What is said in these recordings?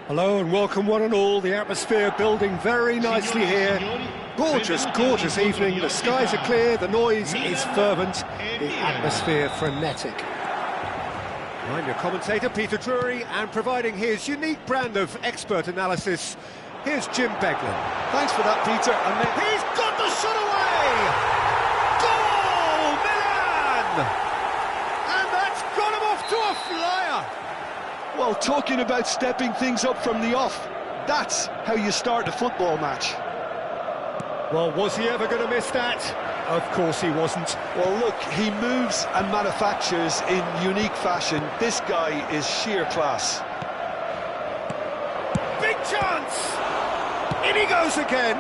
Hello and welcome one and all. The atmosphere building very nicely here. Gorgeous, gorgeous evening. The skies are clear, the noise is fervent, the atmosphere frenetic. I'm your commentator, Peter Drury, and providing his unique brand of expert analysis, here's Jim Beglin. Thanks for that, Peter. And he's got the shot away! Goal, Milan! And that's got him off to a flyer! well, talking about stepping things up from the off, that's how you start a football match. Well, was he ever going to miss that? Of course he wasn't. Well, look, he moves and manufactures in unique fashion. This guy is sheer class. Big chance! In he goes again!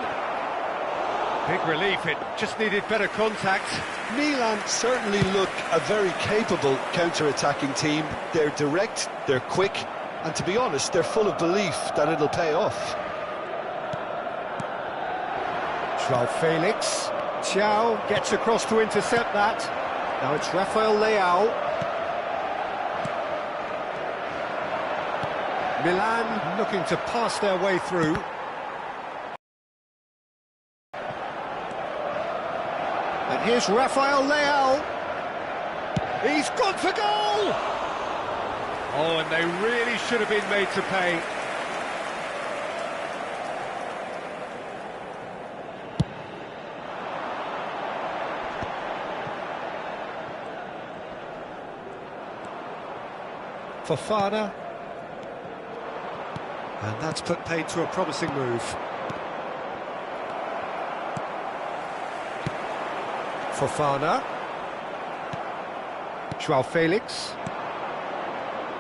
Big relief, it just needed better contact. Milan certainly look a very capable counter-attacking team. They're direct, they're quick, and to be honest, they're full of belief that it'll pay off. Joao Felix. Thiaw gets across to intercept that. Now it's Rafael Leao. Milan looking to pass their way through. And here's Rafael Leao. He's gone for goal! Oh, and they really should have been made to pay. Fofana, and that's put paid to a promising move. Fofana, Joao Felix.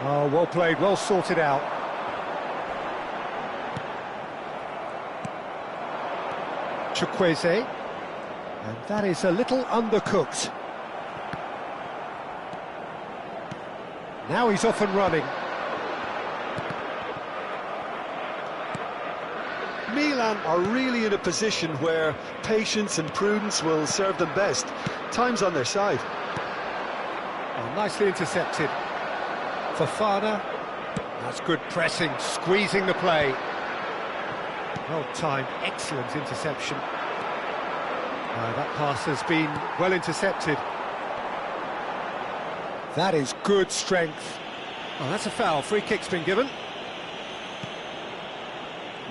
Oh, well played, well sorted out. Chukwueze, and that is a little undercooked. Now he's off and running. Milan are really in a position where patience and prudence will serve them best. Time's on their side. Oh, nicely intercepted. Fofana. That's good pressing, squeezing the play. Well timed, excellent interception. That pass has been well intercepted. That is good strength. Oh, that's a foul. Free kick's been given.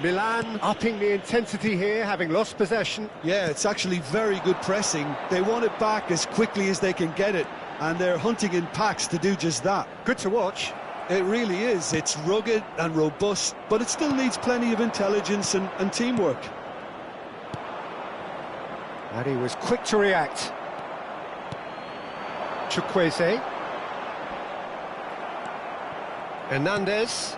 Milan upping the intensity here, having lost possession. Yeah, it's actually very good pressing. They want it back as quickly as they can get it, and they're hunting in packs to do just that. Good to watch. It really is. It's rugged and robust, but it still needs plenty of intelligence and teamwork. And he was quick to react. Chukwueze. Hernandez,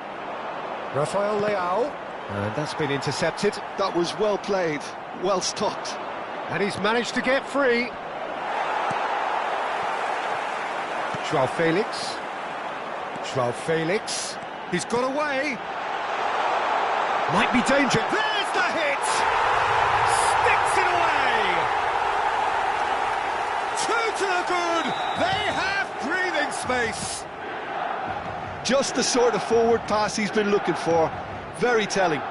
Rafael Leao, and that's been intercepted. That was well played, well stopped. And he's managed to get free. Joao Felix. Joao Felix. He's got away. Might be danger. There's the hit! Sticks it away! Two to the good! They have breathing space! Just the sort of forward pass he's been looking for. Very telling.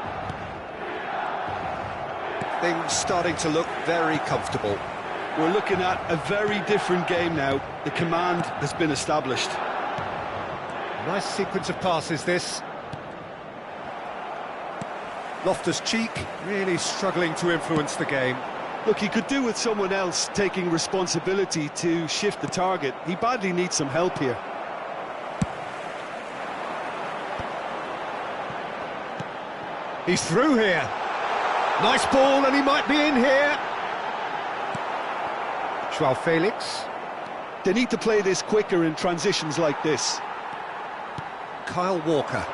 Things starting to look very comfortable. We're looking at a very different game now. The command has been established. Nice sequence of passes, this. Loftus-Cheek really struggling to influence the game. Look, he could do with someone else taking responsibility to shift the target. He badly needs some help here. He's through here. Nice ball, and he might be in here. Joao Felix. They need to play this quicker in transitions like this. Kyle Walker.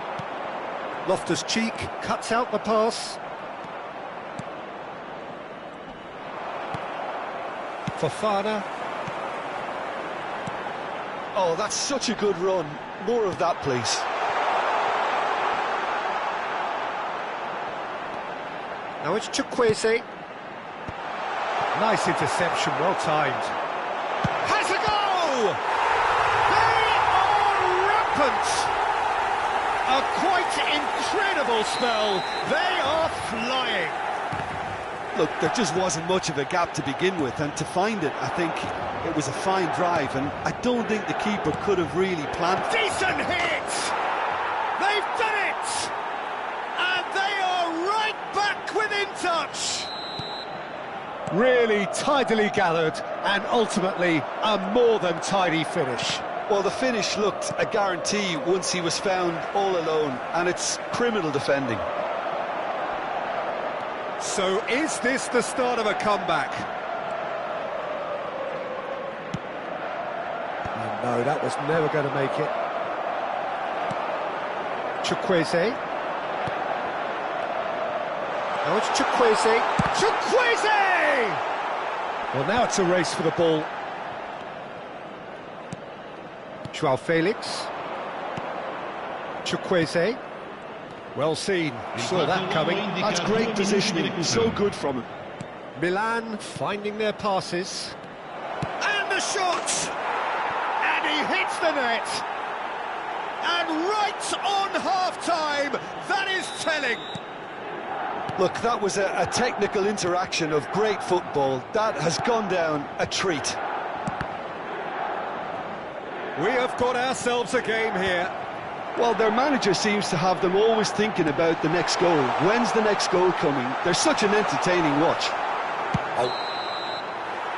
Loftus-Cheek cuts out the pass. Fofana. Oh, that's such a good run. More of that, please. Now it's Chukwueze. Nice interception, well timed. Has a go! They are rampant! A quite incredible spell. They are flying. Look, there just wasn't much of a gap to begin with, and to find it, I think it was a fine drive, and I don't think the keeper could have really planned. Decent hit! They've done it! And they are right back within touch. Really tidily gathered, and ultimately a more than tidy finish. Well, the finish looked a guarantee once he was found all alone, and it's criminal defending. So is this the start of a comeback? Oh, no, that was never going to make it. Chukwueze. Now it's Chukwueze. Chukwueze! Well, now it's a race for the ball. Joao Felix. Chukwueze. Well seen. Saw that coming. That's great positioning. So good from him. Milan finding their passes. And the shot! And he hits the net. And right on half-time, that is telling. Look, that was a technical interaction of great football. That has gone down a treat. We have got ourselves a game here. Well, their manager seems to have them always thinking about the next goal. When's the next goal coming? They're such an entertaining watch. Oh.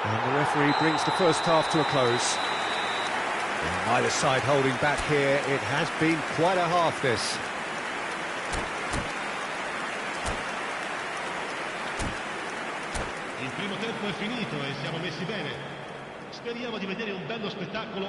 And the referee brings the first half to a close. And neither side holding back here. It has been quite a half, this. Il primo tempo è finito e siamo messi bene. Speriamo di vedere un bello spettacolo.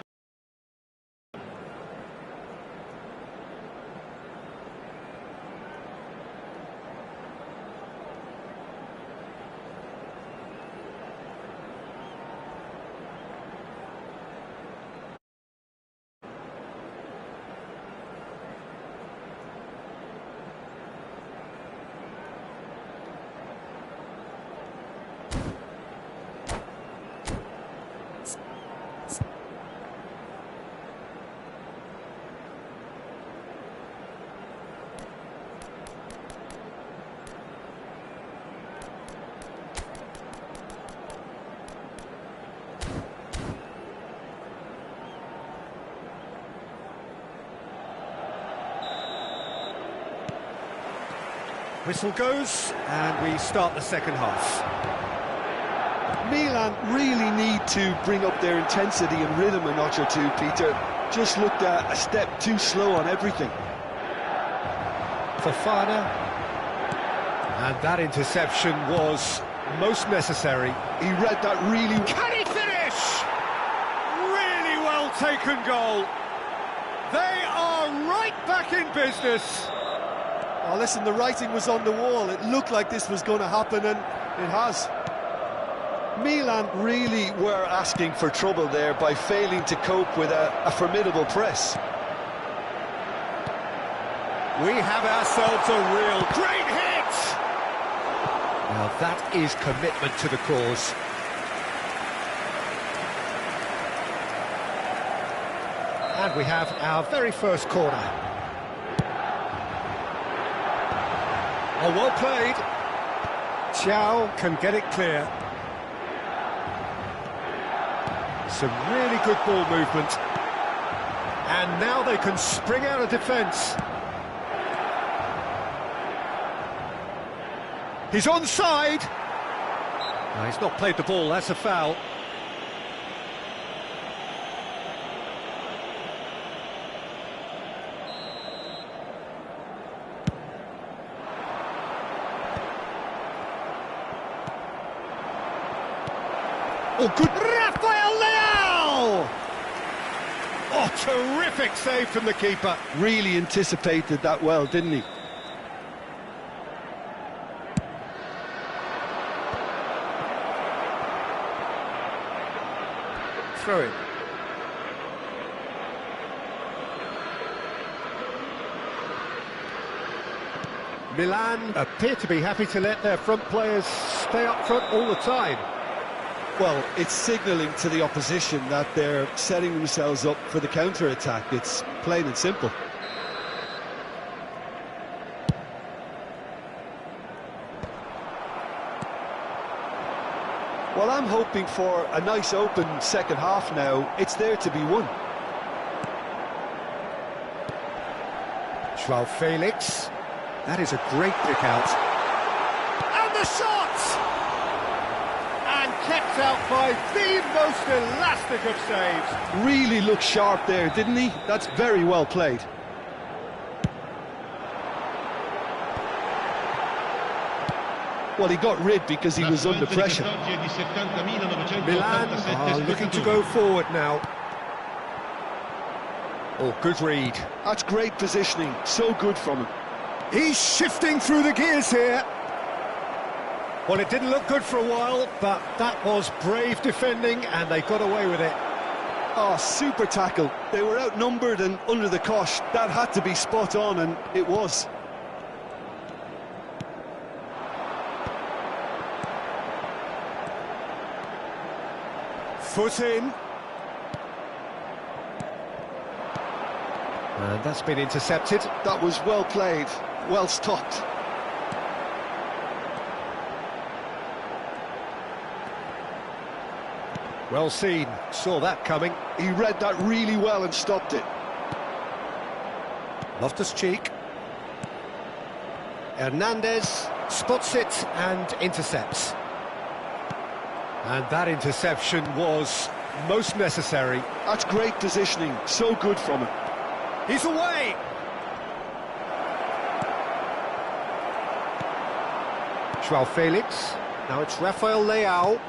Whistle goes, and we start the second half. Milan really need to bring up their intensity and rhythm a notch or two, Peter. Just looked a step too slow on everything. Fofana. And that interception was most necessary. He read that really... Can he finish? Really well taken goal. They are right back in business. Oh, listen, the writing was on the wall. It looked like this was going to happen, and it has. Milan really were asking for trouble there by failing to cope with a formidable press. We have ourselves a real great hit! Now that is commitment to the cause. And we have our very first corner. Oh, well played. Chow can get it clear. Some really good ball movement. And now they can spring out of defence. He's onside. No, he's not played the ball, that's a foul. Oh, good. Rafael Leao! Oh, terrific save from the keeper. Really anticipated that well, didn't he? Throw it. Milan appear to be happy to let their front players stay up front all the time. Well, it's signalling to the opposition that they're setting themselves up for the counter-attack. It's plain and simple. Well, I'm hoping for a nice open second half now. It's there to be won. Joao Felix. That is a great pick out. And the shot! And kept out by the most elastic of saves. Really looked sharp there, didn't he? That's very well played. Well, he got rid because he was under pressure. Milan are looking to go forward now. Oh, good read. That's great positioning, so good from him. He's shifting through the gears here. Well, it didn't look good for a while, but that was brave defending, and they got away with it. Oh, super tackle. They were outnumbered and under the cosh. That had to be spot on, and it was. Foot in. And that's been intercepted. That was well played, well stopped. Well seen, saw that coming. He read that really well and stopped it. Loftus-Cheek. Hernandez spots it and intercepts. And that interception was most necessary. That's great positioning, so good from him. He's away! Joao Felix. Now it's Rafael Leao.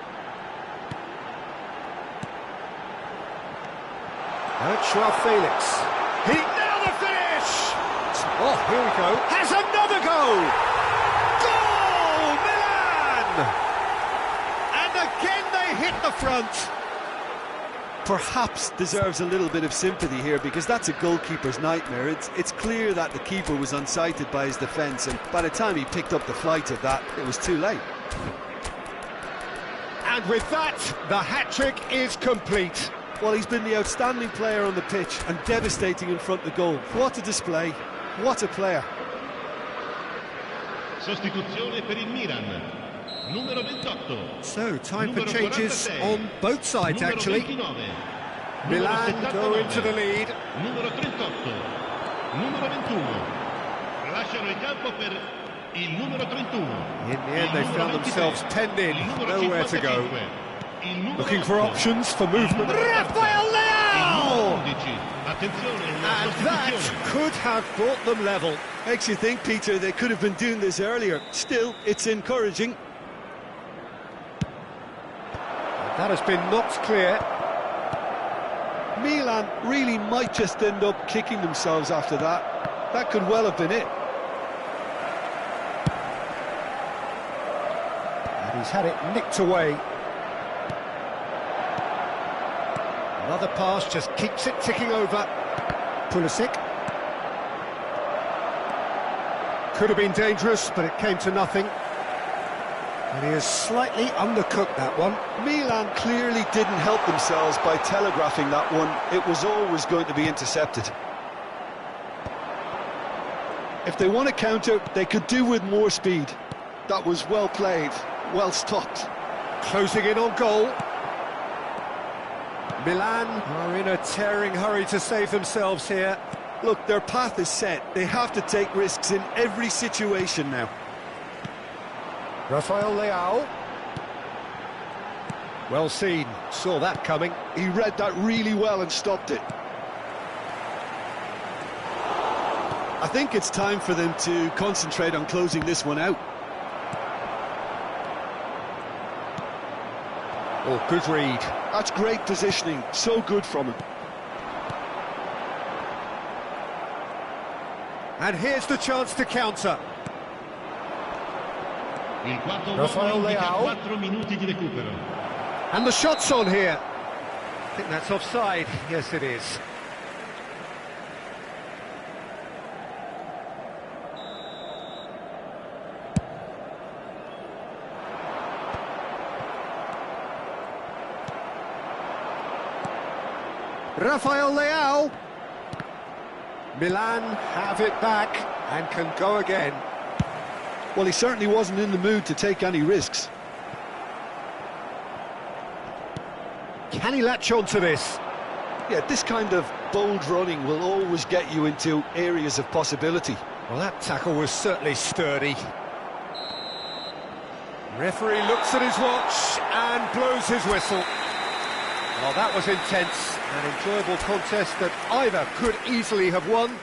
Now it's Joao Felix. Now the finish! Oh, here we go. Has another goal! Goal, Milan! And again they hit the front. Perhaps deserves a little bit of sympathy here, because that's a goalkeeper's nightmare. It's clear that the keeper was unsighted by his defence, and by the time he picked up the flight of that, it was too late. And with that, the hat-trick is complete. Well, he's been the outstanding player on the pitch and devastating in front of the goal. What a display, what a player. Sostituzione per il Milan. Numero 28. So, time for changes on both sides, actually. Milan go into the lead. Numero 38. Numero 21. Lasciano il campo per il numero 31. In the end, they found themselves penned in, nowhere to go. Looking for options for movement. Rafael Leao! And that could have brought them level. Makes you think, Peter, they could have been doing this earlier. Still, it's encouraging. That has been knocked clear. Milan really might just end up kicking themselves after that. That could well have been it. And he's had it nicked away. Another pass just keeps it ticking over. Pulisic. Could have been dangerous, but it came to nothing. And he has slightly undercooked that one. Milan clearly didn't help themselves by telegraphing that one. It was always going to be intercepted. If they want to counter, they could do with more speed. That was well played, well stopped. Closing in on goal. Milan are in a tearing hurry to save themselves here. Look, their path is set. They have to take risks in every situation now. Rafael Leao. Well seen, saw that coming. He read that really well and stopped it. I think it's time for them to concentrate on closing this one out. Oh, good read. That's great positioning, so good from him. And here's the chance to counter. Il quarto Rafael uomo indica Leao. 4 minuti di recupero. And the shot's on here. I think that's offside. Yes, it is. Rafael Leao. Milan have it back and can go again. Well, he certainly wasn't in the mood to take any risks. Can he latch on to this? Yeah, this kind of bold running will always get you into areas of possibility. Well, that tackle was certainly sturdy. Referee looks at his watch and blows his whistle. Well, that was intense, an enjoyable contest that either could easily have won.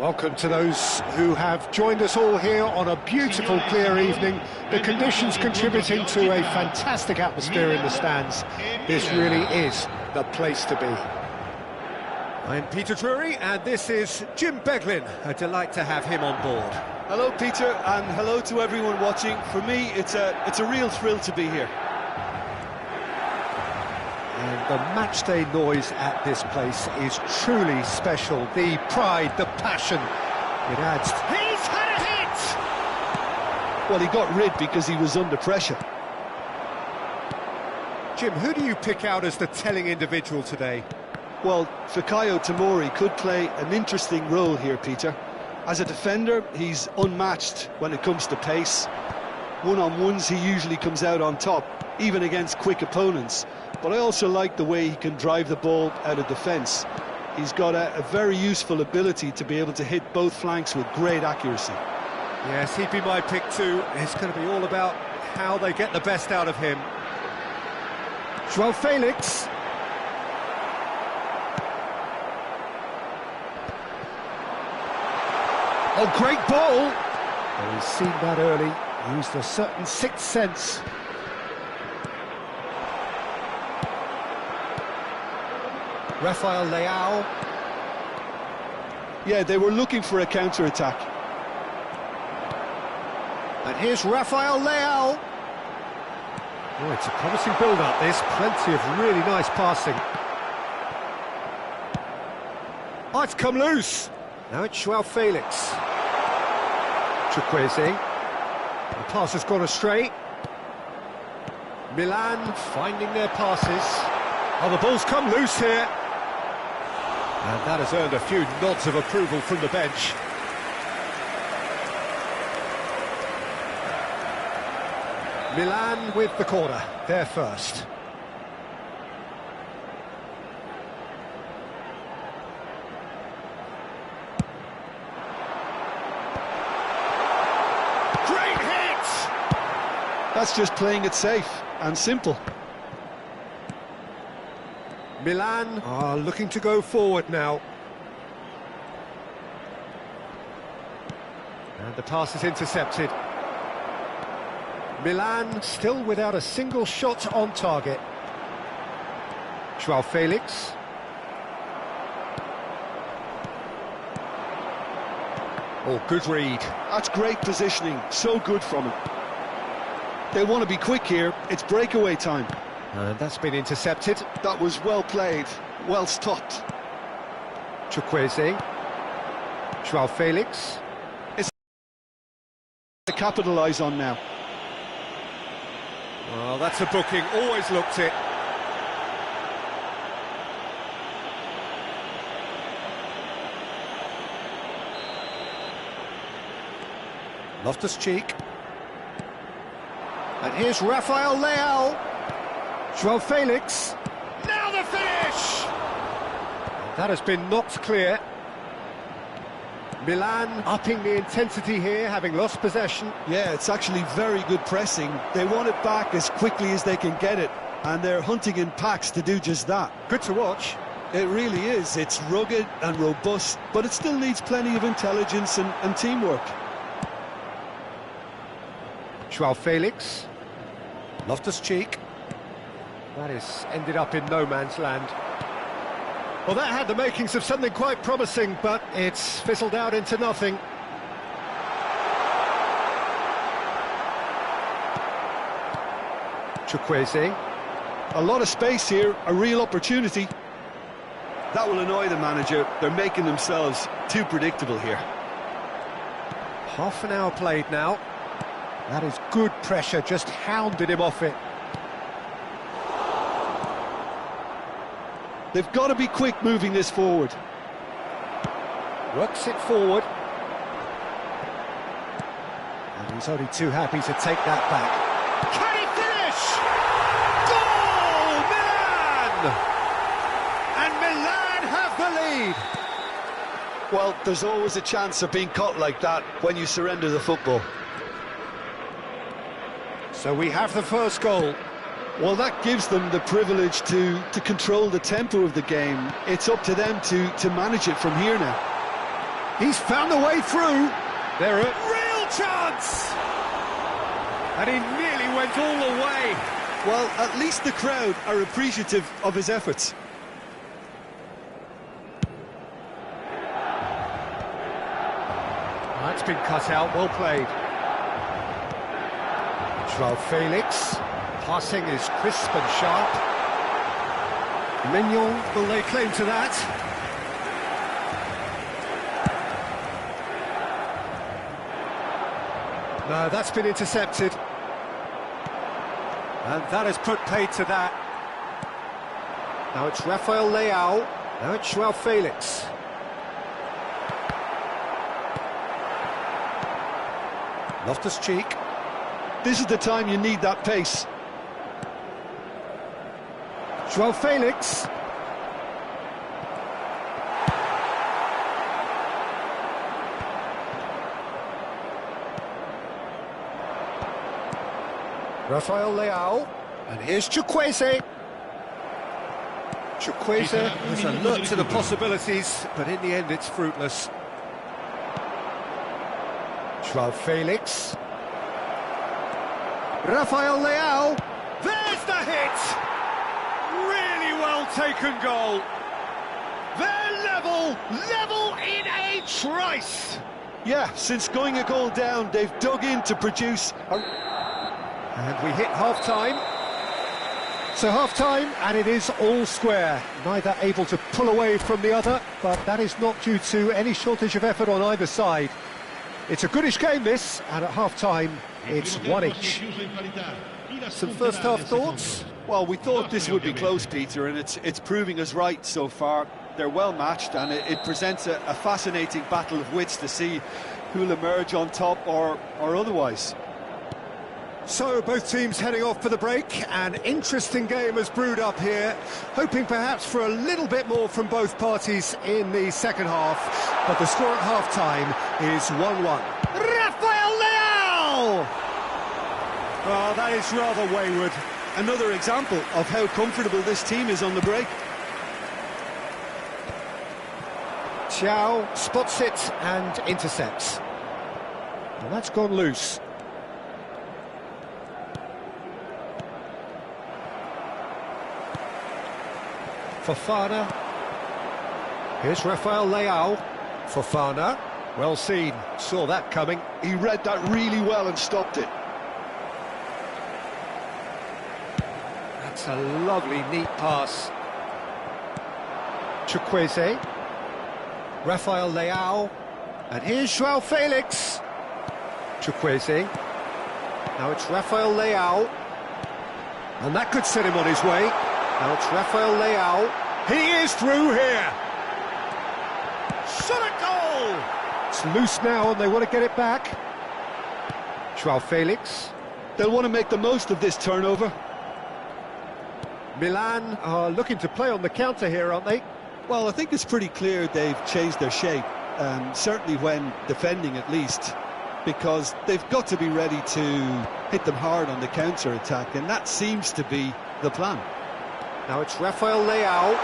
Welcome to those who have joined us all here on a beautiful, clear evening. The conditions contributing to a fantastic atmosphere in the stands. This really is the place to be. I'm Peter Drury, and this is Jim Beglin. A delight to have him on board. Hello, Peter, and hello to everyone watching. For me, it's a real thrill to be here. And the matchday noise at this place is truly special. The pride, the passion, it adds. He's had a hit! Well, he got rid because he was under pressure. Jim, who do you pick out as the telling individual today? Well, Fikayo Tomori could play an interesting role here, Peter. As a defender, he's unmatched when it comes to pace. One-on-ones, he usually comes out on top, even against quick opponents. But I also like the way he can drive the ball out of defence. He's got a very useful ability to be able to hit both flanks with great accuracy. Yes, he'd be my pick too. It's going to be all about how they get the best out of him. João Felix. Oh, great ball! Well, he's seen that early, used a certain sixth sense. Rafael Leao. Yeah, they were looking for a counter-attack. And here's Rafael Leao. Oh, it's a promising build-up, this. Plenty of really nice passing. Oh, it's come loose. Now it's João Felix. Chukwueze. The pass has gone astray. Milan finding their passes. Oh, the ball's come loose here. And that has earned a few nods of approval from the bench. Milan with the corner, they're first. Great hit! That's just playing it safe and simple. Milan are looking to go forward now. And the pass is intercepted. Milan still without a single shot on target. João Felix. Oh, good read. That's great positioning, so good from him. They want to be quick here, it's breakaway time. And that's been intercepted. That was well played, well stopped. Chukwueze. João Felix. It's to capitalise on now. Well, that's a booking, always looked it. Loftus-Cheek. And here's Rafael Leao. João Felix. Now the finish! That has been knocked clear. Milan upping the intensity here, having lost possession. Yeah, it's actually very good pressing. They want it back as quickly as they can get it, and they're hunting in packs to do just that. Good to watch. It really is. It's rugged and robust, but it still needs plenty of intelligence and teamwork. João Felix. Loftus-Cheek. That is ended up in no man's land. Well, that had the makings of something quite promising, but it's fizzled out into nothing. Chukwueze. A lot of space here, a real opportunity. That will annoy the manager. They're making themselves too predictable here. Half an hour played now. That is good pressure, just hounded him off it. They've got to be quick moving this forward. Works it forward. And he's only too happy to take that back. Can he finish? Goal, Milan! And Milan have the lead. Well, there's always a chance of being caught like that when you surrender the football. So we have the first goal. Well, that gives them the privilege to control the tempo of the game. It's up to them to manage it from here now. He's found a way through. There a real chance! And he nearly went all the way. Well, at least the crowd are appreciative of his efforts. That's been cut out, well played. João Felix. Passing is crisp and sharp. Mignon will lay claim to that. No, that's been intercepted. And that has put paid to that. Now it's Rafael Leao. Now it's João Felix. Loftus-Cheek. This is the time you need that pace. João Felix. Rafael Leao. And here's Chukwueze. Chukwueze has a look to the possibilities, but in the end it's fruitless. João Felix. Rafael Leao. There's the hit! Really well taken goal. They're level in a trice. Yeah, since going a goal down, they've dug in to produce. And we hit half-time. So half-time, and it is all square. Neither able to pull away from the other, but that is not due to any shortage of effort on either side. It's a goodish game, this, and at half-time, it's one each. Some first-half thoughts? Well, we thought this would be close, Peter, and it's proving us right so far. They're well matched, and it presents a fascinating battle of wits to see who'll emerge on top or otherwise. So, both teams heading off for the break. An interesting game has brewed up here, hoping perhaps for a little bit more from both parties in the second half. But the score at half-time is 1-1. Rafael Leao! Oh, that is rather wayward. Another example of how comfortable this team is on the break. Thiaw spots it and intercepts. And that's gone loose. Fofana. Here's Rafael Leao. Fofana. Well seen. Saw that coming. He read that really well and stopped it. That's a lovely, neat pass. Chukwueze. Rafael Leao. And here's João Felix. Chukwueze. Now it's Rafael Leao. And that could set him on his way. Now it's Rafael Leao. He is through here. Shot a goal! It's loose now and they want to get it back. João Felix. They'll want to make the most of this turnover. Milan are looking to play on the counter here, aren't they? Well, I think it's pretty clear they've changed their shape, certainly when defending at least, because they've got to be ready to hit them hard on the counter-attack, and that seems to be the plan. Now it's Rafael Leao.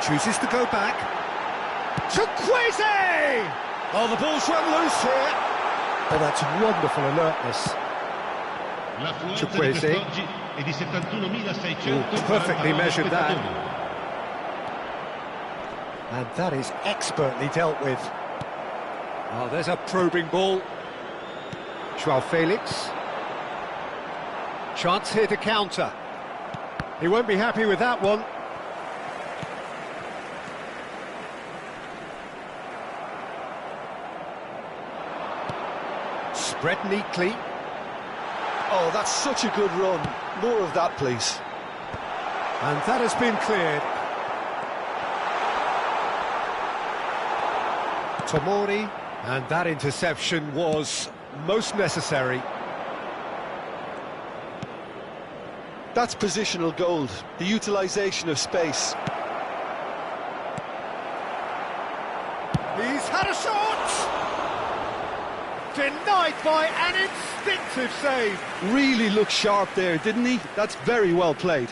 Chooses to go back. Chukwueze! Oh, the ball's run loose here. Oh, that's wonderful alertness. Chukwueze. Perfectly measured that. And that is expertly dealt with. Oh, there's a probing ball. João Felix. Chance here to counter. He won't be happy with that one. Spread neatly. Oh, that's such a good run. More of that, please. And that has been cleared. Tomori. And that interception was most necessary. That's positional gold, the utilisation of space. He's had a shot! Denied by an instinctive save. Really looked sharp there, didn't he? That's very well played.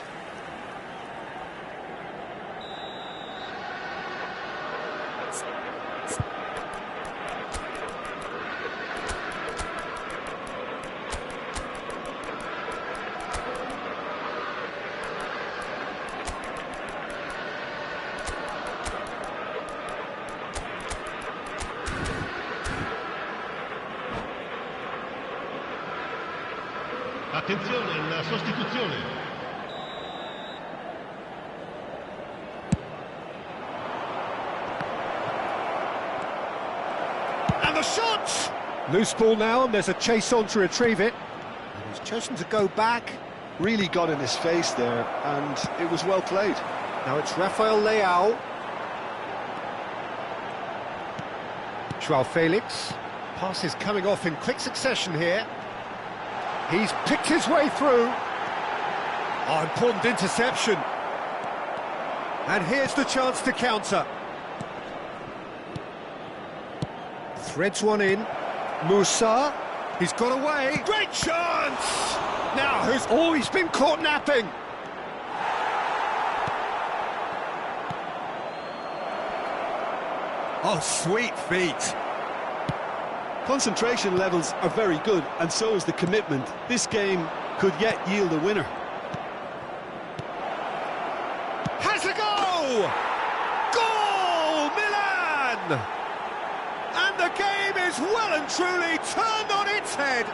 Attenzione, la sostituzione. And the shot! Loose ball now, and there's a chase on to retrieve it. And he's chosen to go back. Really got in his face there, and it was well played. Now it's Rafael Leao. Joao Felix. Pass is coming off in quick succession here. He's picked his way through. Oh, important interception. And here's the chance to counter. Threads one in. Musa. He's got away. Great chance! Now, who's always been caught napping? Oh, sweet feet. Concentration levels are very good, and so is the commitment. This game could yet yield a winner. Has a go! Goal, Milan! And the game is well and truly turned on its head.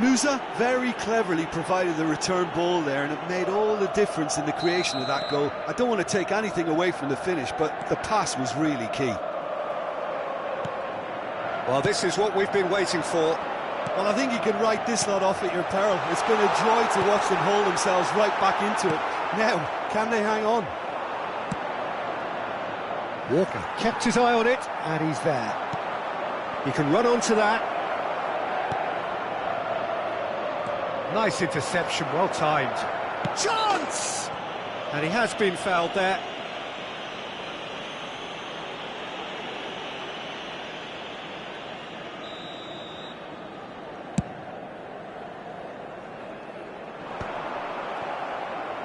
Musa very cleverly provided the return ball there, and it made all the difference in the creation of that goal. I don't want to take anything away from the finish, but the pass was really key. Well, this is what we've been waiting for. Well, I think you can write this lot off at your peril. It's been a joy to watch them hold themselves right back into it. Now, can they hang on? Walker kept his eye on it, and he's there. He can run onto that. Nice interception, well timed. Chance! And he has been fouled there.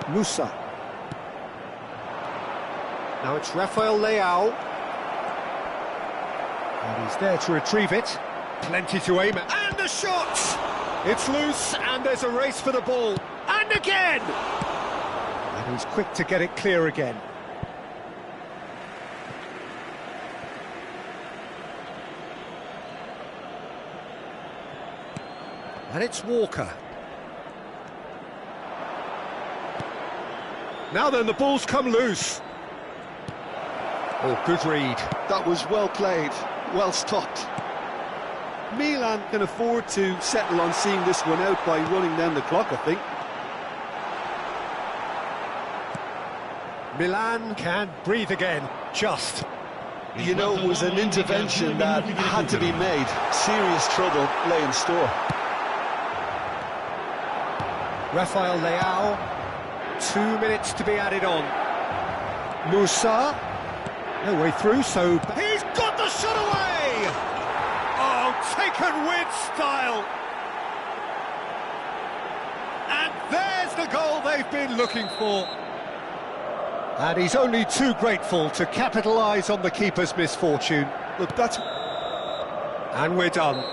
Musa. Now it's Rafael Leao. And he's there to retrieve it. Plenty to aim at. And the shot! It's loose, and there's a race for the ball. And again! And he's quick to get it clear again. And it's Walker. Now then, the ball's come loose. Oh, good read. That was well played, well stopped. Milan can afford to settle on seeing this one out by running down the clock, I think. Milan can breathe again, just. You know, it was an intervention that had to be made. Serious trouble lay in store. Rafael Leao, 2 minutes to be added on. Musa, no way through, so... He's got the shot away! Oh, taken with style! And there's the goal they've been looking for. And he's only too grateful to capitalise on the keeper's misfortune. Look, that's... And we're done.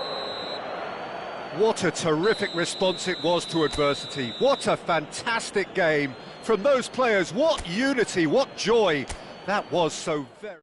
What a terrific response it was to adversity. What a fantastic game from those players. What unity, what joy. That was so very...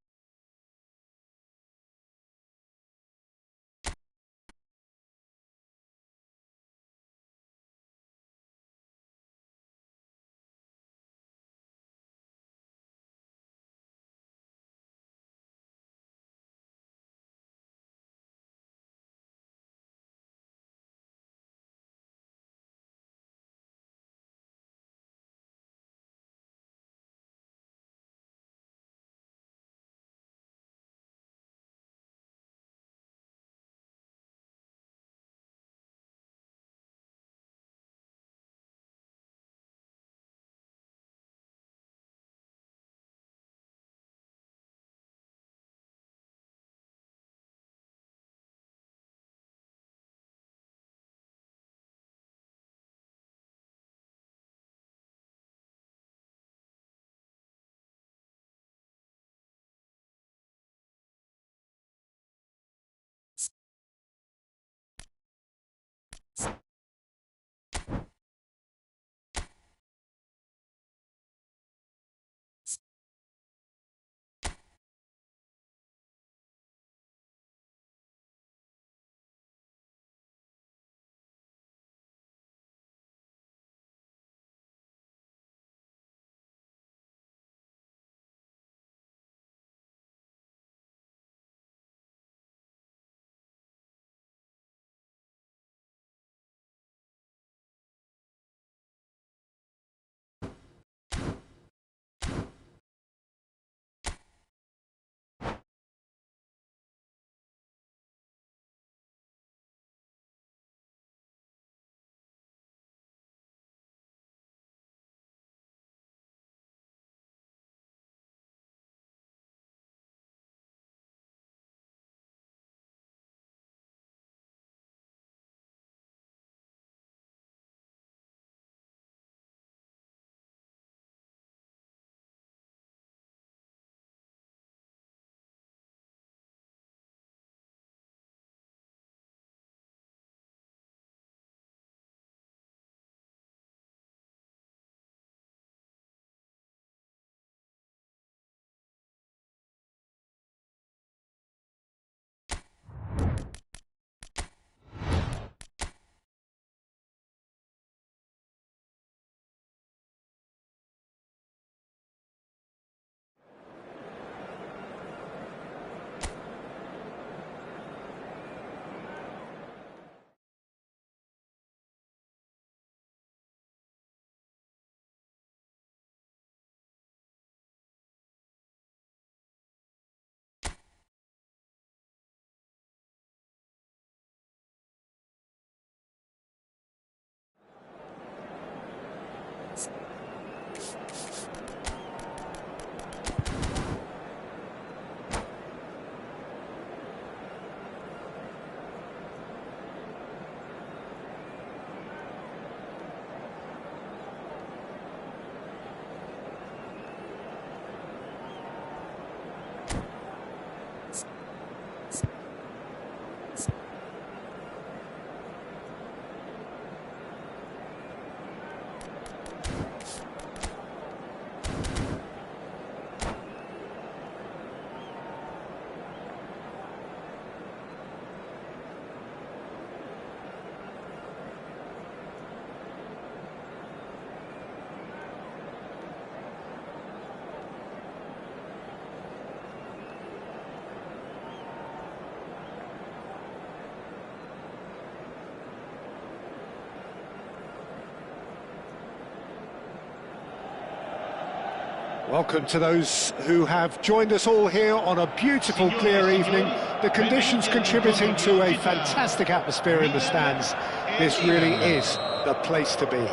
Welcome to those who have joined us all here on a beautiful, clear evening. The conditions contributing to a fantastic atmosphere in the stands. This really is the place to be.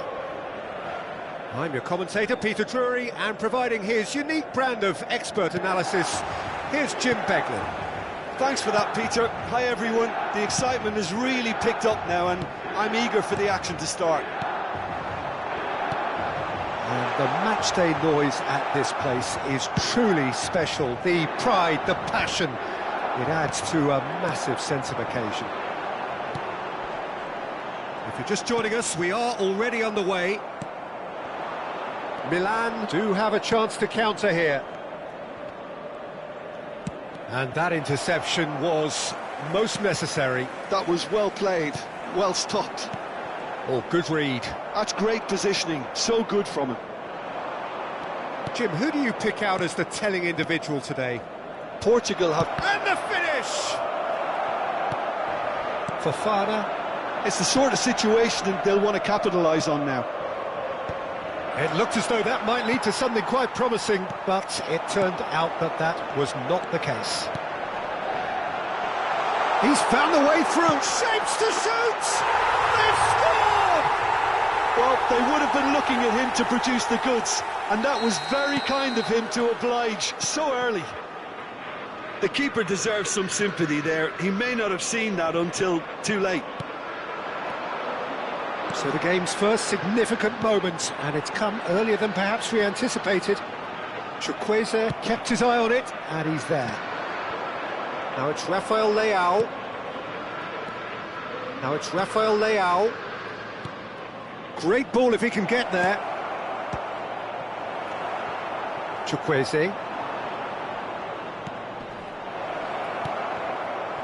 I'm your commentator, Peter Drury, and providing his unique brand of expert analysis, here's Jim Beglin. Thanks for that, Peter. Hi, everyone. The excitement has really picked up now, and I'm eager for the action to start. And the matchday noise at this place is truly special. The pride, the passion, it adds to a massive sense of occasion. If you're just joining us, we are already underway. Milan do have a chance to counter here. And that interception was most necessary. That was well played, well stopped. Oh, good read. That's great positioning, so good from him. Jim, who do you pick out as the telling individual today? Portugal have... And the finish! Fofana. It's the sort of situation they'll want to capitalise on now. It looked as though that might lead to something quite promising, but it turned out that that was not the case. He's found the way through, shapes to shoot! They've scored! Well, they would have been looking at him to produce the goods, and that was very kind of him to oblige so early. The keeper deserves some sympathy there. He may not have seen that until too late. So the game's first significant moment, and it's come earlier than perhaps we anticipated. Chukwueze kept his eye on it, and he's there. Now it's Rafael Leao. Great ball if he can get there. Chukwueze.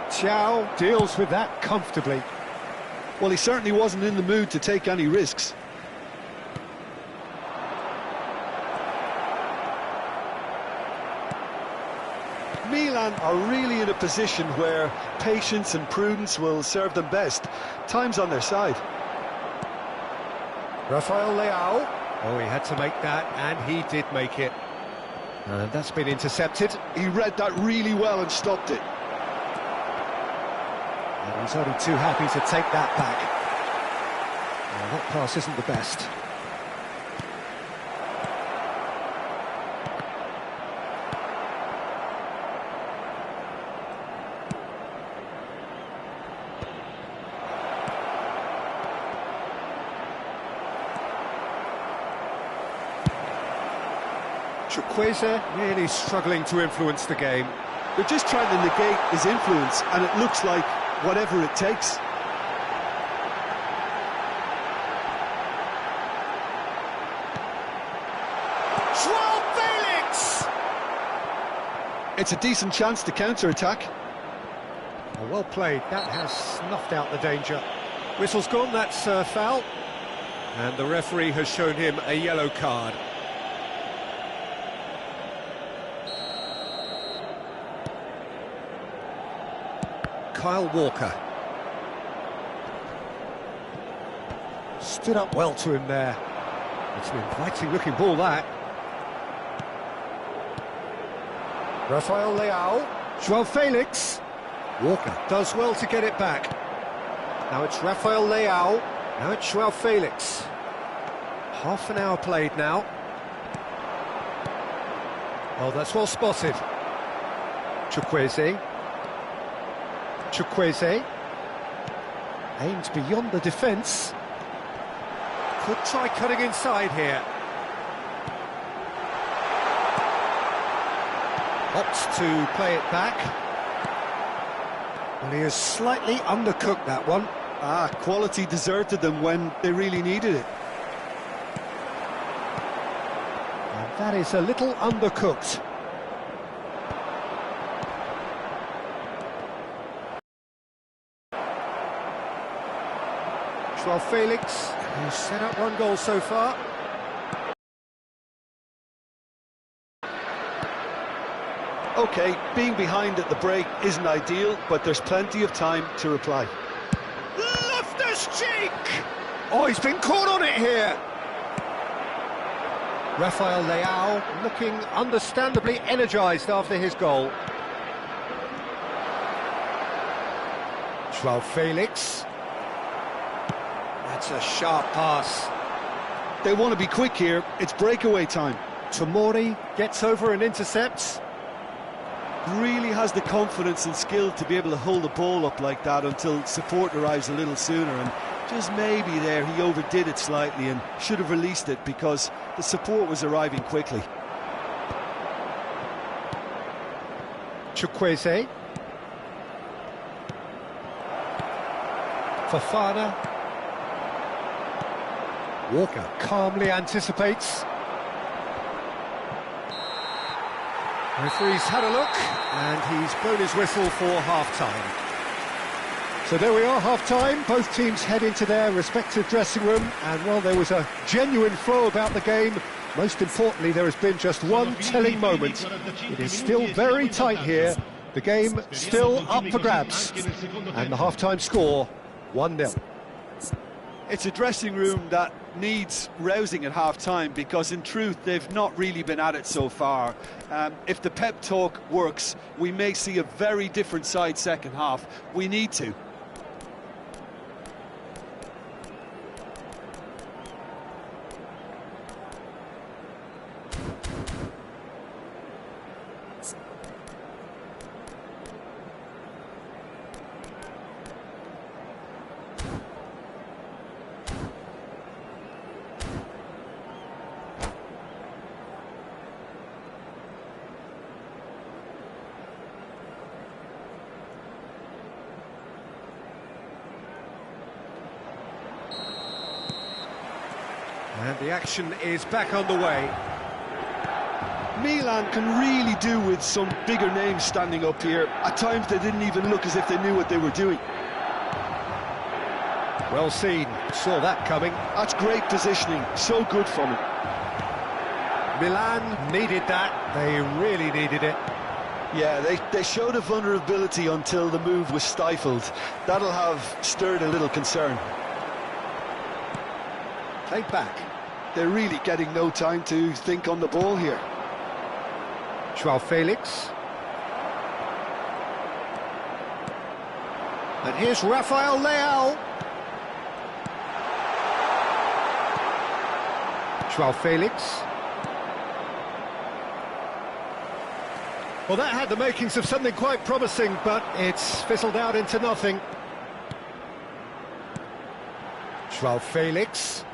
Thiaw deals with that comfortably. Well, he certainly wasn't in the mood to take any risks. Milan are really in a position where patience and prudence will serve them best. Time's on their side. Rafael Leao. Oh, he had to make that, and he did make it. And that's been intercepted. He read that really well and stopped it. And he's only too happy to take that back. Well, that pass isn't the best. Chukwueze really struggling to influence the game. They're just trying to negate his influence, and it looks like whatever it takes. João Felix! It's a decent chance to counter-attack. Oh, well played, that has snuffed out the danger. Whistle's gone, that's foul. And the referee has shown him a yellow card. Kyle Walker. Stood up well to him there. It's an inviting looking ball, that. Rafael Leao. João Felix. Walker does well to get it back. Now it's Rafael Leao. Now it's João Felix. Half an hour played now. Oh, that's well spotted. Chukwueze. Aims beyond the defence. Could try cutting inside here. Opts to play it back. Well, he has slightly undercooked that one. Quality deserted them when they really needed it. And that is a little undercooked. João Felix, who's set up one goal so far. OK, being behind at the break isn't ideal, but there's plenty of time to reply. Loftus-Cheek! Oh, he's been caught on it here. Rafael Leao looking understandably energised after his goal. Joao Felix. That's a sharp pass. They want to be quick here, it's breakaway time. Tomori gets over and intercepts. Really has the confidence and skill to be able to hold the ball up like that until support arrives a little sooner, and just maybe there he overdid it slightly and should have released it because the support was arriving quickly. Chukwueze. Fofana. Walker calmly anticipates. Referee's had a look, and he's blown his whistle for half-time. So there we are, half-time. Both teams head into their respective dressing room, and while there was a genuine flow about the game, most importantly, there has been just one telling moment. It is still very tight here. The game still up for grabs, and the half-time score, 1-0. It's a dressing room that needs rousing at half-time because in truth they've not really been at it so far. If the pep talk works, we may see a very different side second half. We need to. And the action is back underway. Milan can really do with some bigger names standing up here. At times they didn't even look as if they knew what they were doing. Well seen, saw that coming. That's great positioning, so good from him. Milan needed that, they really needed it. Yeah, they showed a vulnerability until the move was stifled. That'll have stirred a little concern. Played back. They're really getting no time to think on the ball here. Joao Felix. And here's Rafael Leao. Joao Felix. Well, that had the makings of something quite promising, but it's fizzled out into nothing. Joao Felix.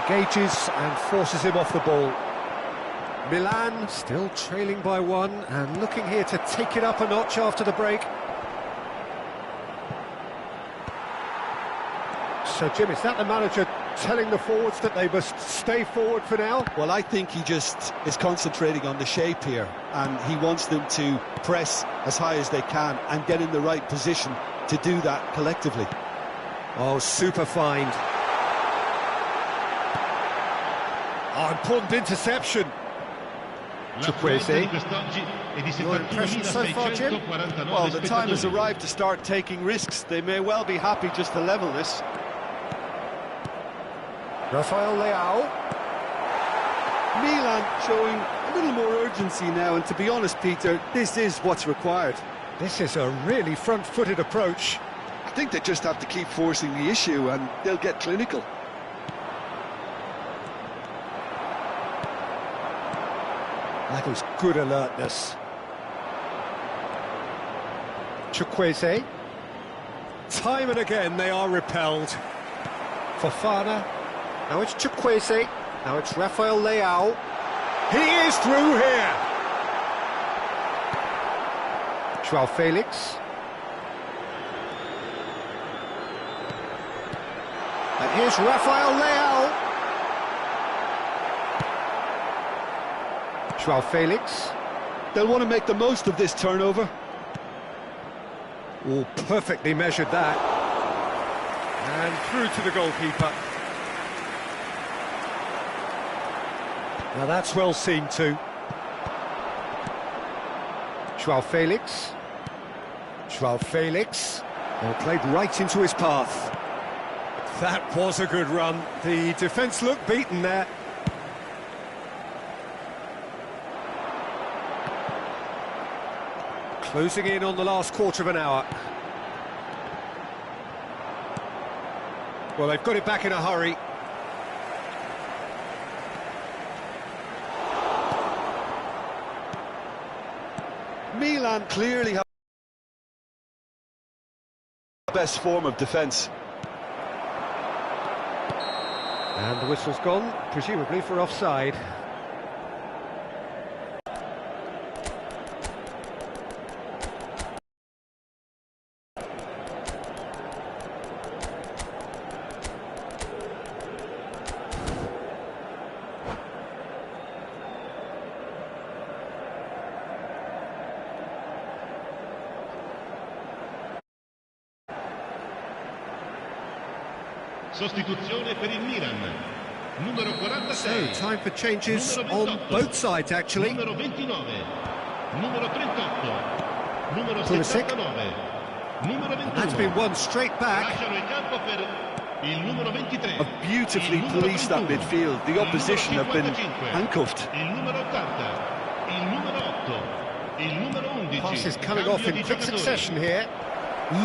Engages and forces him off the ball. Milan still trailing by one and looking here to take it up a notch after the break. So, Jim, is that the manager telling the forwards that they must stay forward for now? Well, I think he just is concentrating on the shape here, and he wants them to press as high as they can and get in the right position to do that collectively. Oh, super find. Oh, important interception. Chukwueze. Your impression so far, Jim? Well, the time has arrived to start taking risks. They may well be happy just to level this. Rafael Leao. Milan showing a little more urgency now, and to be honest, Peter, this is what's required. This is a really front-footed approach. I think they just have to keep forcing the issue and they'll get clinical. That was good alertness. Chukwueze. Time and again they are repelled. Fofana. Now it's Chukwueze. Now it's Rafael Leao. He is through here. Joao Felix. And here's Rafael Leao. Joao Felix. They'll want to make the most of this turnover. Oh, perfectly measured that. And through to the goalkeeper. Now that's well seen too. Joao Felix. Joao Felix. Oh, played right into his path. That was a good run. The defence looked beaten there. Closing in on the last quarter of an hour. Well, they've got it back in a hurry. Milan clearly have the best form of defence. And the whistle's gone, presumably for offside. Sostituzione per il Milan. Numero 46. So, time for changes on both sides, actually. Numero 29. Numero 38. Numero Pulisic. 79. Numero 21. That's been one straight back. Lasciano il campo per il numero 23. Have beautifully Il numero policed that 31. midfield. The Il opposition have numero been 55. handcuffed. Il numero 80. Il numero 8. Il numero 11. Passes coming Cambio off in di quick giocatori. succession here.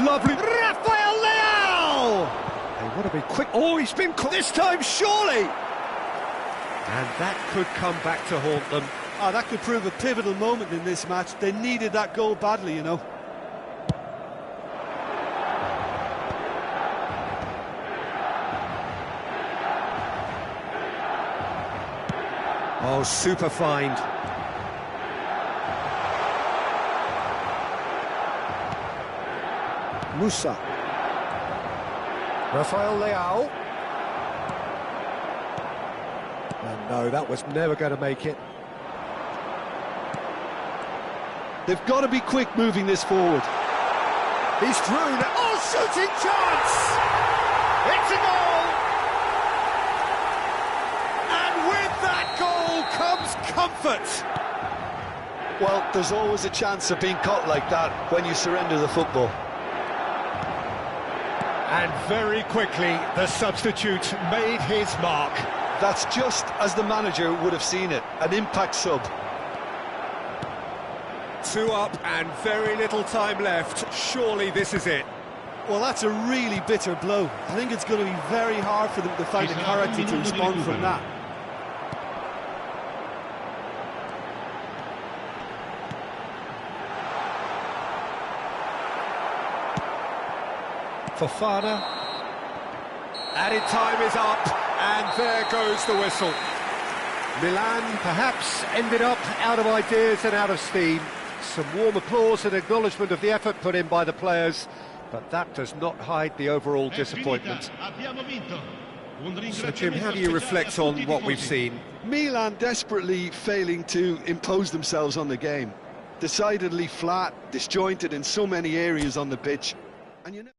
Lovely. Rafael Leao! They want to be quick. Oh, he's been caught this time, surely! And that could come back to haunt them. Ah, that could prove a pivotal moment in this match. They needed that goal badly, you know. Oh, super find. Musa. Rafael Leao. And no, that was never going to make it. They've got to be quick moving this forward. He's through. Oh, shooting chance! It's a goal! And with that goal comes comfort. Well, there's always a chance of being caught like that when you surrender the football. And very quickly, the substitute made his mark. That's just as the manager would have seen it, an impact sub. 2 up and very little time left. Surely this is it. Well, that's a really bitter blow. I think it's going to be very hard for them to find the character to respond from that. Fofana. Added time is up, and there goes the whistle. Milan perhaps ended up out of ideas and out of steam. Some warm applause and acknowledgement of the effort put in by the players, but that does not hide the overall disappointment. So, Jim, how do you reflect on what we've seen? Milan desperately failing to impose themselves on the game. Decidedly flat, disjointed in so many areas on the pitch. And you know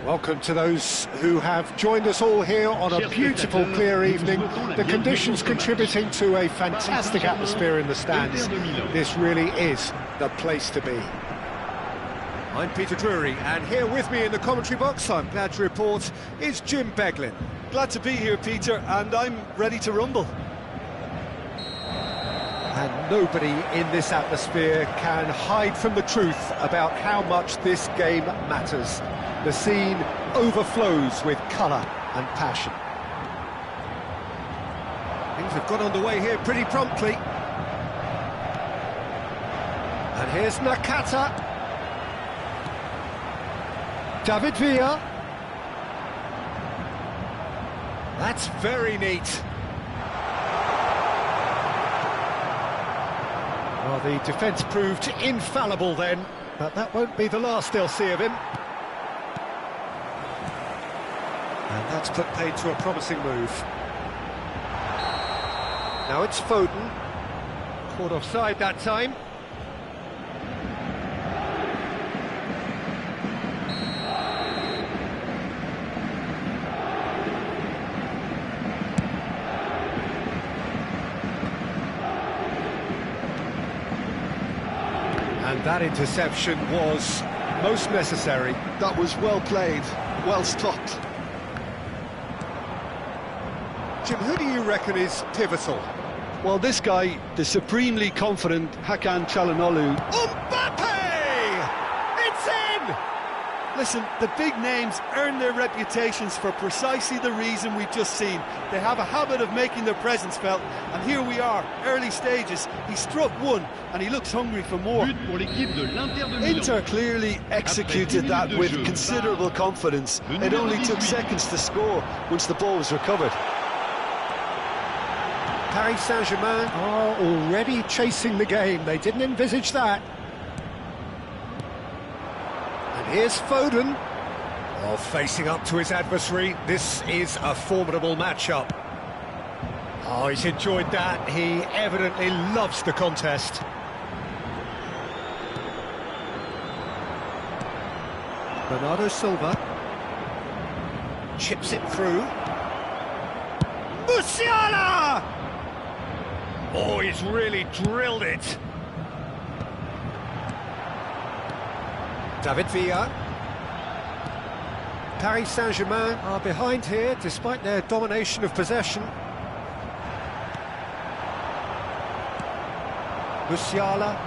Welcome to those who have joined us all here on a beautiful, clear evening. The conditions contributing to a fantastic atmosphere in the stands. This really is the place to be. I'm Peter Drury, and here with me in the commentary box, I'm glad to report, is Jim Beglin. Glad to be here, Peter, and I'm ready to rumble. And nobody in this atmosphere can hide from the truth about how much this game matters. The scene overflows with colour and passion. Things have got underway here pretty promptly. And here's Nakata. David Villa. That's very neat. Well, the defence proved infallible then, but that won't be the last they'll see of him. And that's put paid to a promising move. Now it's Foden. Caught offside that time. That interception was most necessary. That was well played, well stopped. Jim, who do you reckon is pivotal? Well, this guy, the supremely confident Hakan Çalhanoğlu. Mbappe! It's in! Listen, the big names earn their reputations for precisely the reason we've just seen. They have a habit of making their presence felt, and here we are, early stages. He struck one, and he looks hungry for more. Inter clearly executed that with considerable confidence. It only took seconds to score once the ball was recovered. Paris Saint-Germain are already chasing the game. They didn't envisage that. And here's Foden. Oh, facing up to his adversary. This is a formidable matchup. Oh, he's enjoyed that. He evidently loves the contest. Bernardo Silva. Chips it through. Musiala! Oh, he's really drilled it. David Villa. Paris Saint-Germain are behind here, despite their domination of possession. Musiala.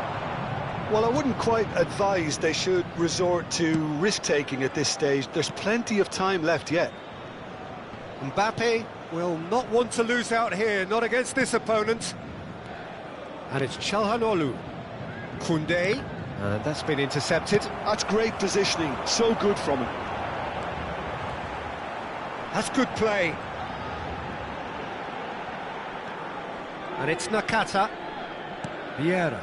Well, I wouldn't quite advise they should resort to risk-taking at this stage. There's plenty of time left yet. Mbappe will not want to lose out here, not against this opponent. And it's Çalhanoğlu. Koundé, and that's been intercepted. That's great positioning, so good from him. That's good play. And it's Nakata. Vieira.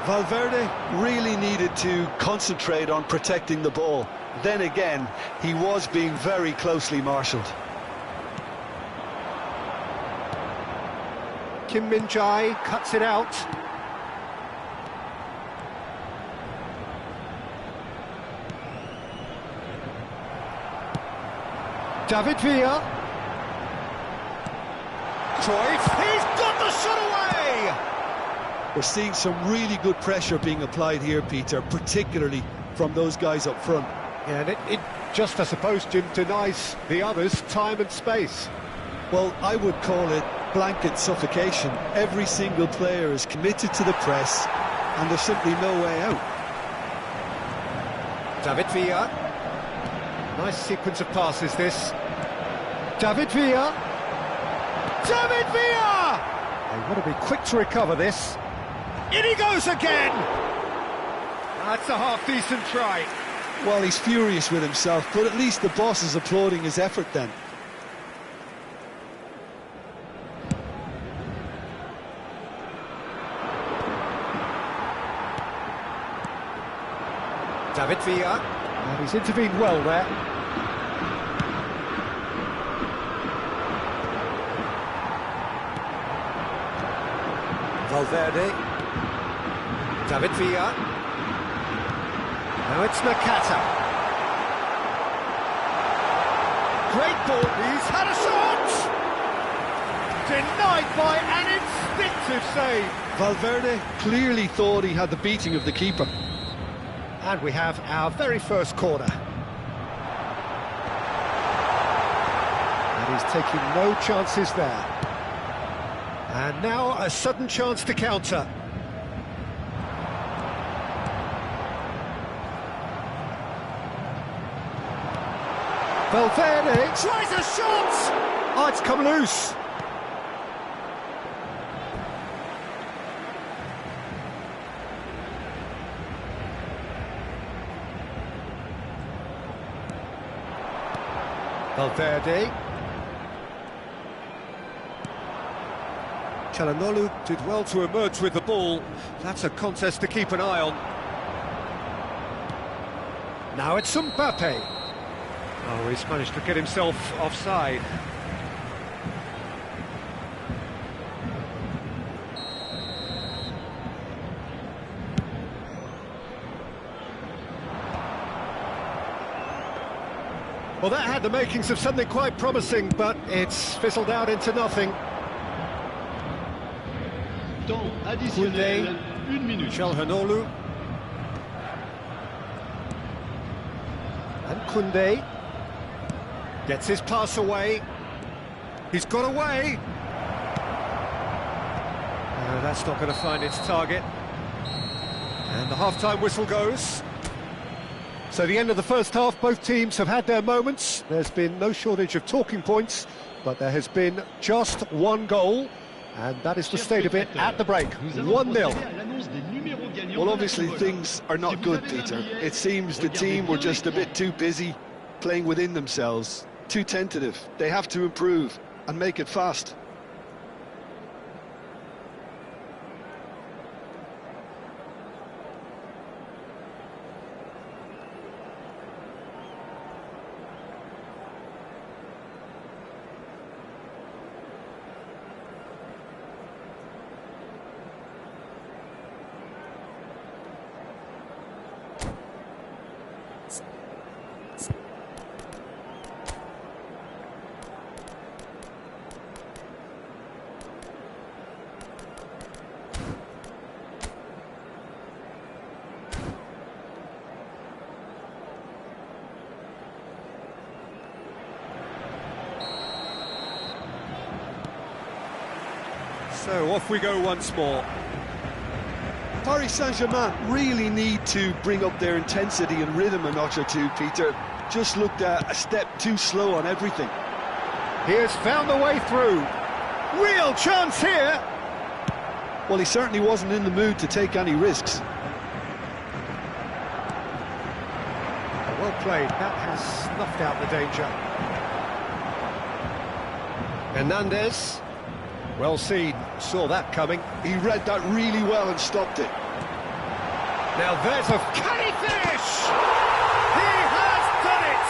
Valverde really needed to concentrate on protecting the ball. Then again, he was being very closely marshalled. Kim Min-jae cuts it out. David Villa. Cruyff, he's got the shot away! We're seeing some really good pressure being applied here, Peter, particularly from those guys up front. Yeah, and it just, I suppose, Jim, denies the others time and space. Well, I would call it blanket suffocation. Every single player is committed to the press, and there's simply no way out. David Villa. Nice sequence of passes, this. David Villa. David Villa! They want to be quick to recover this. In he goes again! That's a half-decent try. Well, he's furious with himself, but at least the boss is applauding his effort then. David Villa. And he's intervened well there. Valverde. David Villa. Now it's Nakata. Great ball, he's had a shot! Denied by an instinctive save. Valverde clearly thought he had the beating of the keeper. And we have our very first corner. And he's taking no chances there. And now a sudden chance to counter. Valverde tries a shot! Oh, it's come loose. Valverde. Çalhanoğlu did well to emerge with the ball. That's a contest to keep an eye on. Now it's Mbappe. Oh, he's managed to get himself offside. Well, that had the makings of something quite promising, but it's fizzled out into nothing. Temps additionnel, 1 minute. Çalhanoğlu. And Koundé gets his pass away. He's got away. That's not going to find its target. And the half-time whistle goes. So the end of the first half, both teams have had their moments. There's been no shortage of talking points, but there has been just one goal, and that is the state of it at the break. 1-0. Well, obviously things are not good, Peter. It seems the team were just a bit too busy playing within themselves, too tentative. They have to improve and make it fast. So off we go once more. Paris Saint-Germain really need to bring up their intensity and rhythm a notch or two, Peter. Just looked a step too slow on everything. He has found the way through. Real chance here. Well, he certainly wasn't in the mood to take any risks. Well played. That has snuffed out the danger. Hernandez. Well seen. Saw that coming. He read that really well and stopped it. Now there's a... Can he finish? He has done it!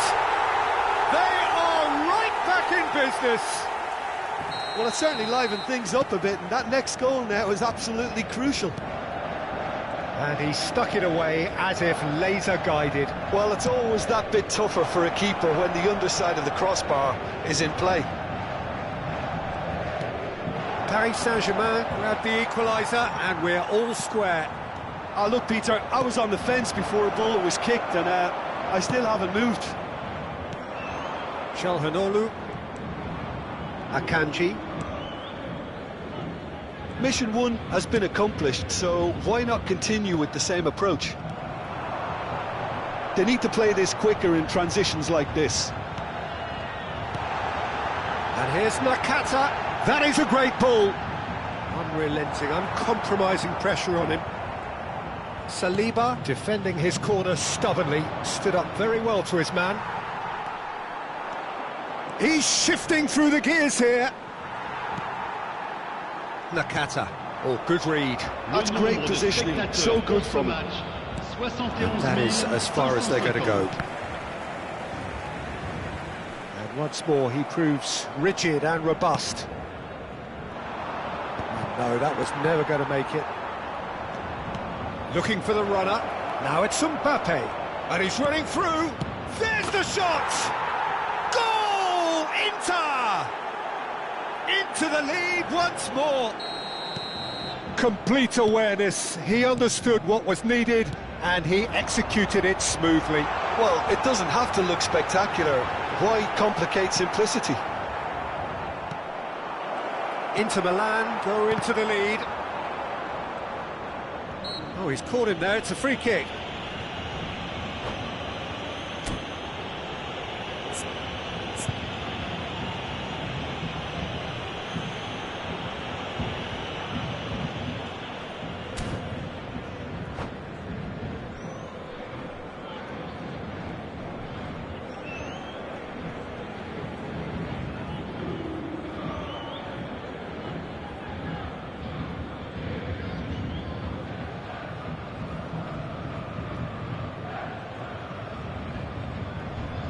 They are right back in business. Well, it certainly livened things up a bit, and that next goal now is absolutely crucial. And he stuck it away as if laser-guided. Well, it's always that bit tougher for a keeper when the underside of the crossbar is in play. Paris Saint-Germain grab the equaliser, and we're all square. Oh, look, Peter, I was on the fence before a ball was kicked, and I still haven't moved. Çalhanoğlu. Akanji. Mission 1 has been accomplished, so why not continue with the same approach? They need to play this quicker in transitions like this. And here's Nakata. That is a great ball. Unrelenting, uncompromising pressure on him. Saliba, defending his corner stubbornly, stood up very well to his man. He's shifting through the gears here. Nakata. Oh, good read. That's great positioning, so good from him. That is as far as they're going to go. And once more, he proves rigid and robust. No, that was never going to make it. Looking for the runner. Now it's Mbappe. And he's running through. There's the shot! Goal! Inter! Into the lead once more. Complete awareness. He understood what was needed and he executed it smoothly. Well, it doesn't have to look spectacular. Why complicate simplicity? Inter Milan go into the lead. Oh, he's caught him there. It's a free kick.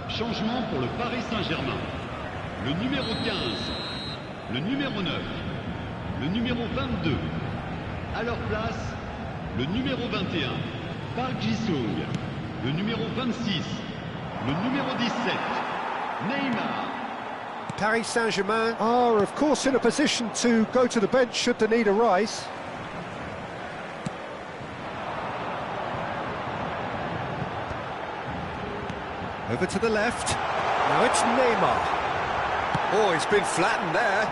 Changement pour le Paris Saint-Germain. Le numéro 15, le numéro 9, le numéro 22. À leur place, le numéro 21, Park Ji-sung. Le numéro 26, le numéro 17, Neymar. Paris Saint-Germain are, of course, in a position to go to the bench should the need arise. Over to the left. Now it's Neymar. Oh, he's been flattened there.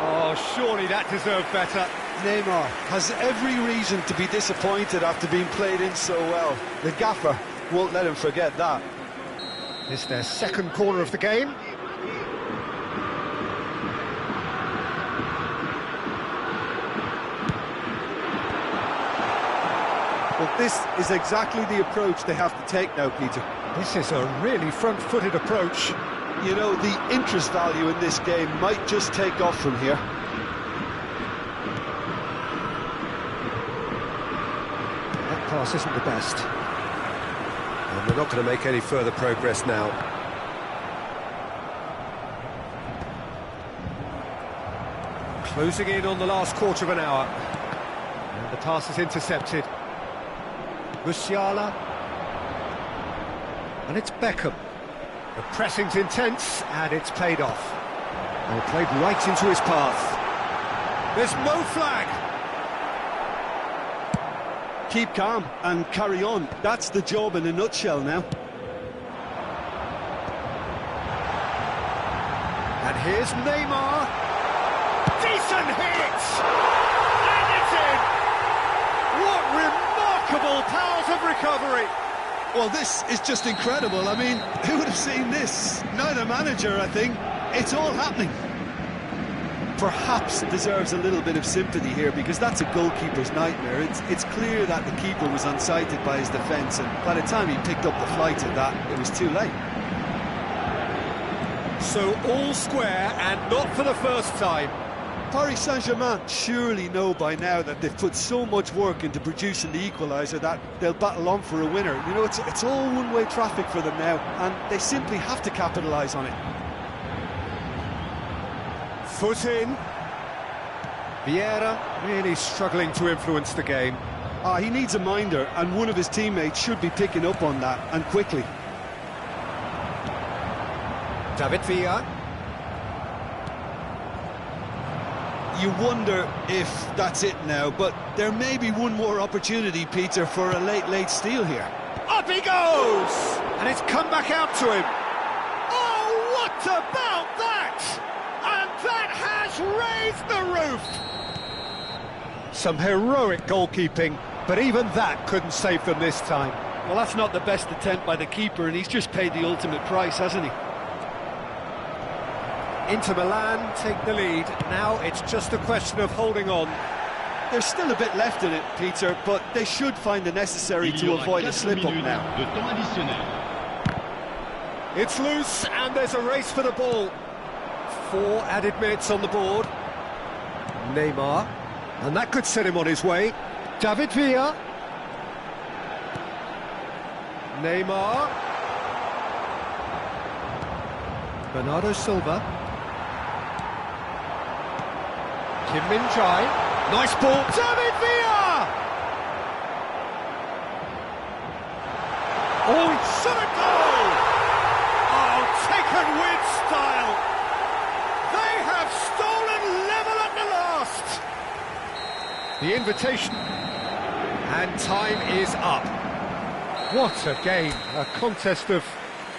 Oh, surely that deserved better. Neymar has every reason to be disappointed after being played in so well. The gaffer won't let him forget that. It's their second corner of the game. Well, this is exactly the approach they have to take now, Peter. This is a really front-footed approach. You know, the interest value in this game might just take off from here. That pass isn't the best. And they're not going to make any further progress now. Closing in on the last quarter of an hour. And the pass is intercepted. Musiala. And it's Beckham. The pressing's intense, and it's paid off. And played right into his path. There's no flag. Keep calm and carry on. That's the job in a nutshell now. And here's Neymar. Decent hit! And it's in! What remarkable powers of recovery! Well, this is just incredible. I mean, who would have seen this? Neither manager, I think. It's all happening. Perhaps deserves a little bit of sympathy here, because that's a goalkeeper's nightmare. It's clear that the keeper was unsighted by his defence, and by the time he picked up the flight of that, it was too late. So all square, and not for the first time. Paris Saint-Germain surely know by now that they've put so much work into producing the equaliser that they'll battle on for a winner. You know, it's all one-way traffic for them now, and they simply have to capitalise on it. Foot in. Vieira really struggling to influence the game. He needs a minder, and one of his teammates should be picking up on that, and quickly. David Villa. You wonder if that's it now, but there may be one more opportunity, Peter, for a late steal here. Up he goes! And it's come back out to him. Oh, what about that? And that has raised the roof! Some heroic goalkeeping, but even that couldn't save them this time. Well, that's not the best attempt by the keeper, and he's just paid the ultimate price, hasn't he? Inter Milan take the lead. Now it's just a question of holding on. There's still a bit left in it, Peter, but they should find the necessary to avoid a slip-up now. It's loose, and there's a race for the ball. 4 added minutes on the board. Neymar, and that could set him on his way. David Villa. Neymar. Bernardo Silva. Kim Min-jae, nice ball, David Villa! Oh, shot a goal! Oh, taken with style! They have stolen level at the last! The invitation, and time is up. What a game, a contest of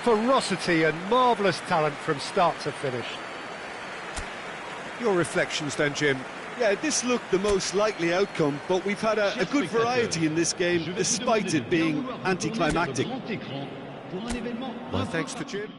ferocity and marvellous talent from start to finish. Your reflections then, Jim? Yeah, this looked the most likely outcome, but we've had a good variety in this game, despite it being anticlimactic. My thanks to Jim.